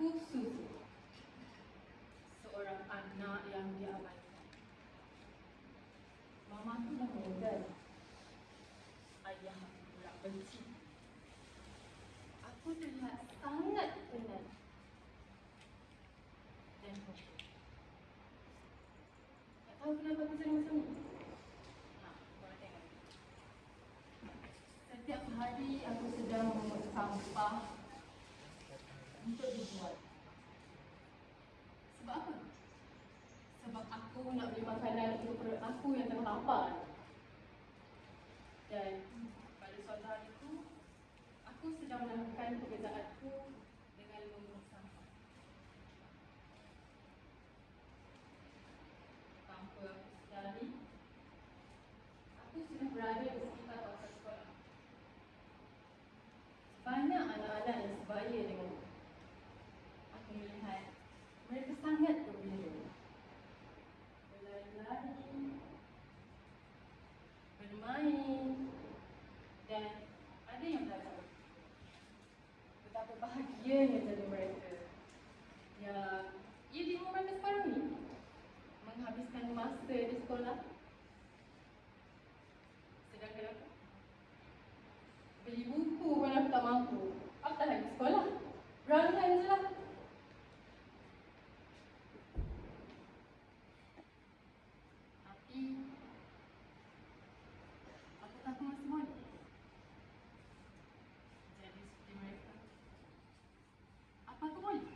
Aku Suzy, seorang anak yang diabaikan. Mamaku dah meninggal. Ayah aku pula benci. Aku terlihat sangat penat dan bodoh. Tak tahu kenapa aku jadi macam ni. Korang tengok. Setiap hari aku sedang memungut sampah untuk dibuat. Sebab apa? Sebab aku nak beli makanan untuk perut aku yang tengah lapar. Dan pada suatu hari itu, aku sedang melakukan pekerjaanku dengan memungut sampah. Tanpa aku sedari, aku sudah berada di sekitar kawasan sekolah. Banyak anak-anak yang sebaya dengan aku. Aku melihat mereka sangat gembira, berlari-lari, bermain, dan ada yang belajar. Betapa bahagianya jadi mereka yang ia di umur mereka sekarang ni menghabiskan masa di sekolah. Sedangkan aku beli buku pun aku tak mampu. Apatah lagi sekolah. Berangan je lah. Tapi apakah aku masih boleh jadi seperti mereka? Apa aku boleh?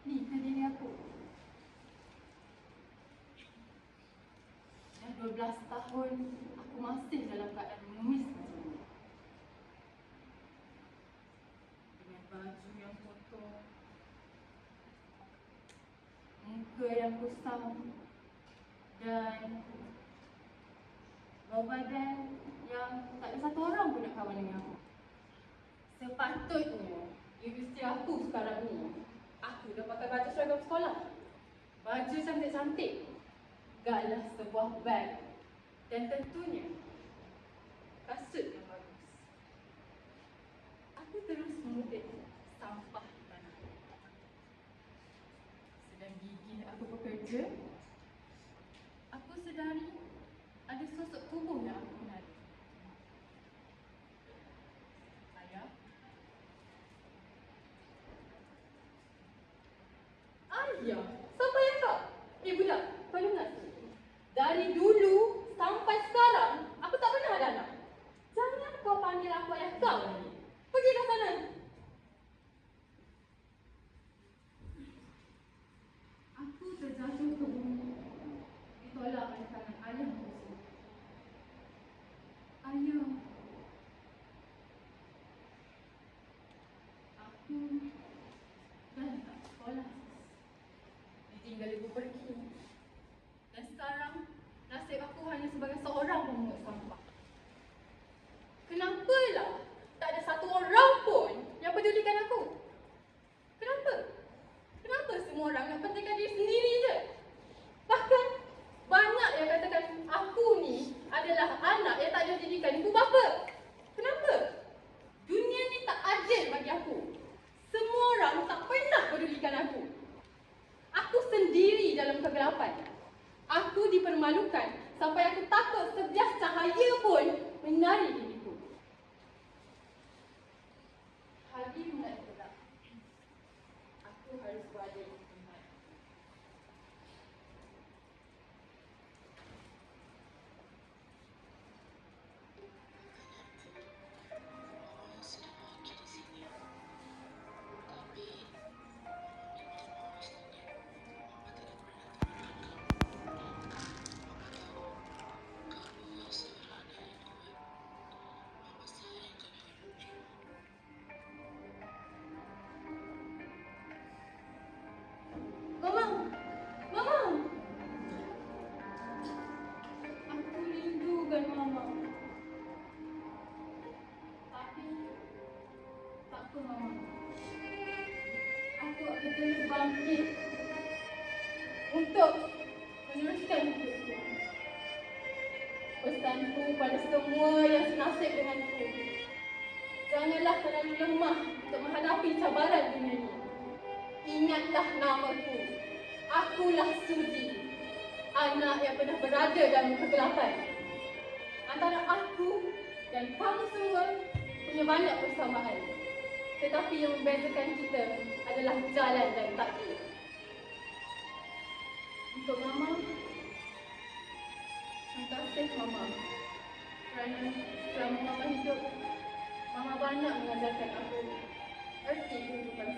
Ni kan diri aku. Dah 12 tahun aku masih dalam keadaan mengemis macam ni. Dengan baju yang kotor, muka yang kusam, dan bau badan yang tak ada satu orang pun nak kawan dengan aku. Sepatutnya di usia aku sekarang ni, aku dah pakai baju seragam sekolah, baju cantik-cantik, gaklah sebuah beg, dan tentunya kasut yang bagus. Aku terus mengutip sampah di tanah. Sedang gigih aku bekerja, aku sedari ada sosok tubuh yang aku kenali. Ayah. Ayah? Siapa yang kau? Budak, kau dengar tu? Dari dulu sampai sekarang, aku tak pernah ada anak. Jangan kau panggil aku ayah kau lagi. Pergi ke sana. Aku terjatuh ke bumi, ditolak oleh tangan ayahku. Ayah, aku dah tak sekolah. Ditinggal ibu pergi. Dan sekarang, nasib aku hanya sebagai seorang pemungut sampah. Kenapalah tak ada satu orang pun yang pedulikan aku? Kenapa? Kenapa semua orang nak pentingkan diri sendiri je? Bahkan, banyak yang katakan aku ni adalah anak yang tak ada didikan ibu bapa. Kenapa? Dunia ni tak adil bagi aku. Semua orang tak pernah pedulikan aku. Aku sendiri dalam kegelapan. Aku dipermalukan sampai aku takut sebias cahaya pun menari diriku. Hari mulai gelap. Aku harus berada di tempat. Mama! Mama! Aku rindukan Mama. Tapi, tak apa Mama. Aku akan terus bangkit untuk meneruskan hidupku. Pesanku pada semua yang senasib denganku. Janganlah terlalu lemah untuk menghadapi cabaran dunia ini. Ingatlah namaku. Akulah Suzy, anak yang pernah berada dalam kegelapan. Antara aku dan kamu semua punya banyak persamaan. Tetapi yang membezakan kita adalah jalan dan takdir. Untuk Mama, terima kasih Mama. Kerana selama Mama hidup, Mama banyak mengajarkan aku erti kehidupan